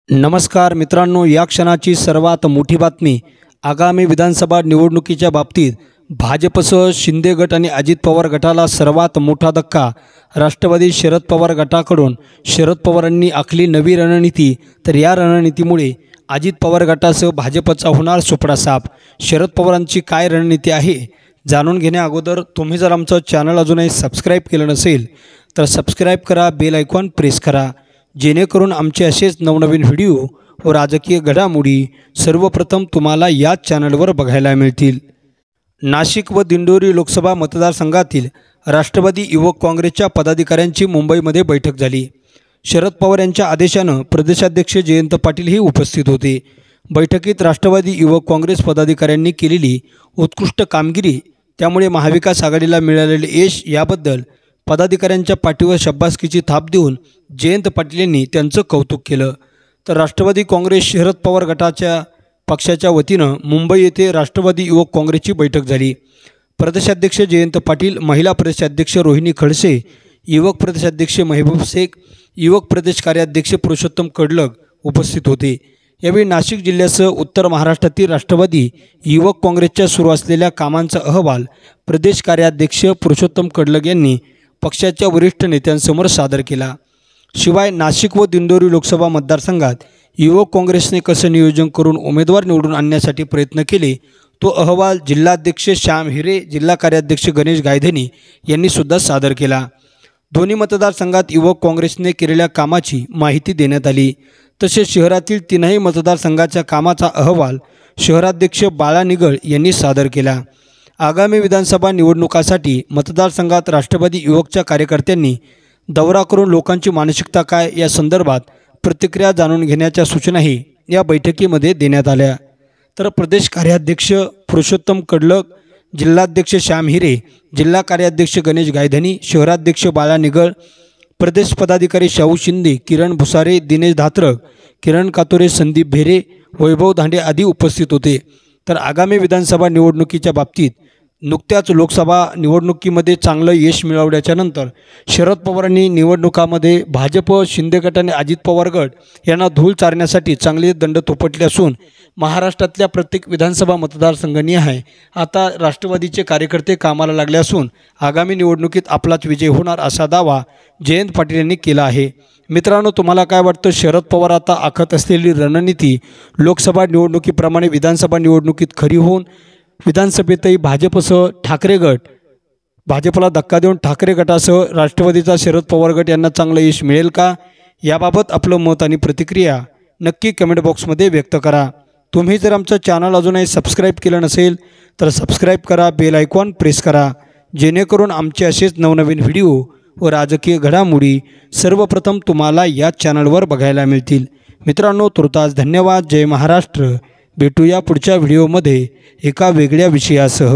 नमस्कार मित्रांनो, या क्षणाची सर्वात मोठी बातमी आगामी विधानसभा निवडणुकीच्या बाबतीत भाजपसह शिंदे गट आणि अजित पवार गटाला सर्वात मोठा धक्का। राष्ट्रवादी शरद पवार गटाकडून शरद पवारांनी आखली नवी रणनीती, तर या रणनीतीमुळे अजित पवार गटासह भाजपचा होणार सुपडा साफ। शरद पवारांची काय रणनीती आहे जाणून घेण्या अगोदर तुम्ही जर आमचं चॅनल अजूनही सबस्क्राइब केलं नसेल तर सबस्क्राइब करा, बेल आयकॉन प्रेस करा, जेणेकरून आमचे असेच नवनवीन व्हिडिओ व राजकीय घडामोडी सर्वप्रथम तुम्हाला या चॅनलवर बघायला मिळतील। नाशिक व दिंडोरी लोकसभा मतदारसंघातील राष्ट्रवादी युवक काँग्रेसच्या पदाधिकाऱ्यांची मुंबईमध्ये बैठक झाली। शरद पवार यांच्या आदेशाने प्रदेशाध्यक्ष जयंत पाटील हे उपस्थित होते। बैठकीत राष्ट्रवादी युवक काँग्रेस पदाधिकाऱ्यांनी केलेली उत्कृष्ट कामगिरी, त्यामुळे महाविकास आघाडीला मिळालेले यश याबद्दल पदाधिकाऱ्यांच्या पाठीवर शब्बासकीची थाप देऊन जयंत पाटील यांनी त्यांचं कौतुक केलं। तर राष्ट्रवादी काँग्रेस शरद पवार गटाच्या पक्षाच्या वतीनं मुंबई येथे राष्ट्रवादी युवक काँग्रेसची बैठक झाली। प्रदेशाध्यक्ष जयंत पाटील, महिला प्रदेशाध्यक्ष रोहिणी खडसे, युवक प्रदेशाध्यक्ष महबूब शेख, युवक प्रदेश कार्याध्यक्ष पुरुषोत्तम कडलग उपस्थित होते। यावेळी नाशिक जिल्ह्यासह उत्तर महाराष्ट्रातील राष्ट्रवादी युवक काँग्रेसच्या सुरू असलेल्या कामांचा अहवाल प्रदेश कार्याध्यक्ष पुरुषोत्तम कडलग यांनी पक्षाच्या वरिष्ठ नेत्यांसमोर सादर केला। शिवाय नाशिक व दिंडोरी लोकसभा मतदारसंघात युवक काँग्रेसने कसं नियोजन करून उमेदवार निवडून आणण्यासाठी प्रयत्न केले तो अहवाल जिल्हाध्यक्ष श्याम हिरे, जिल्हा कार्याध्यक्ष गणेश गायधनी यांनी सुद्धा सादर केला। दोन्ही मतदारसंघात युवक काँग्रेसने केलेल्या कामाची माहिती देण्यात आली। तसेच शहरातील तीनही मतदारसंघाच्या कामाचा अहवाल शहराध्यक्ष बाळा निगळ यांनी सादर केला। आगामी विधानसभा निवडणुकासाठी मतदारसंघात राष्ट्रवादी युवकच्या कार्यकर्त्यांनी दौरा करून लोकांची मानसिकता काय या संदर्भात प्रतिक्रिया जाणून घेण्याच्या सूचनाही या बैठकीमध्ये देण्यात आल्या। तर प्रदेश कार्याध्यक्ष पुरुषोत्तम कडलग, जिल्हाध्यक्ष श्याम हिरे, जिल्हा कार्याध्यक्ष गणेश गायधनी, शहराध्यक्ष बाळा निगळ, प्रदेश पदाधिकारी शाहू शिंदे, किरण भुसारे, दिनेश धात्रक, किरण कातोरे, संदीप भेरे, वैभव धांडे आदी उपस्थित होते। तर आगामी विधानसभा निवडणुकीच्या बाबतीत नुकत्याच लोकसभा निवडणुकीमध्ये चांगलं यश मिळवल्याच्या नंतर शरद पवारांनी निवडणुकामध्ये भाजप, शिंदे गट आणि अजित पवार गट यांना धूळ चारण्यासाठी चांगले दंड थोपटले असून महाराष्ट्रातल्या प्रत्येक विधानसभा मतदारसंघांनी आहे आता राष्ट्रवादीचे कार्यकर्ते कामाला लागले असून आगामी निवडणुकीत आपलाच विजय होणार असा दावा जयंत पाटील यांनी केला आहे। मित्रांनो, तुम्हाला काय वाटतं? शरद पवार आता आखत असलेली रणनीती लोकसभा निवडणुकीप्रमाणे विधानसभा निवडणुकीत खरी होऊन विधानसभेतही भाजपसह ठाकरे गट, भाजपला धक्का देऊन ठाकरे गटासह राष्ट्रवादीचा शरद पवार गट यांना चांगलं यश मिळेल का? याबाबत आपलं मत आणि प्रतिक्रिया नक्की कमेंट बॉक्समध्ये व्यक्त करा। तुम्ही जर आमचं चॅनल अजूनही सबस्क्राइब केलं नसेल तर सबस्क्राइब करा, बेल आयकॉन प्रेस करा, जेणेकरून आमचे असेच नवनवीन व्हिडिओ व राजकीय घडामोडी सर्वप्रथम तुम्हाला या चॅनलवर बघायला मिळतील। मित्रांनो, तुर्तास धन्यवाद। जय महाराष्ट्र। भेटूया पुढच्या व्हिडिओमध्ये एका वेगळ्या विषयासह।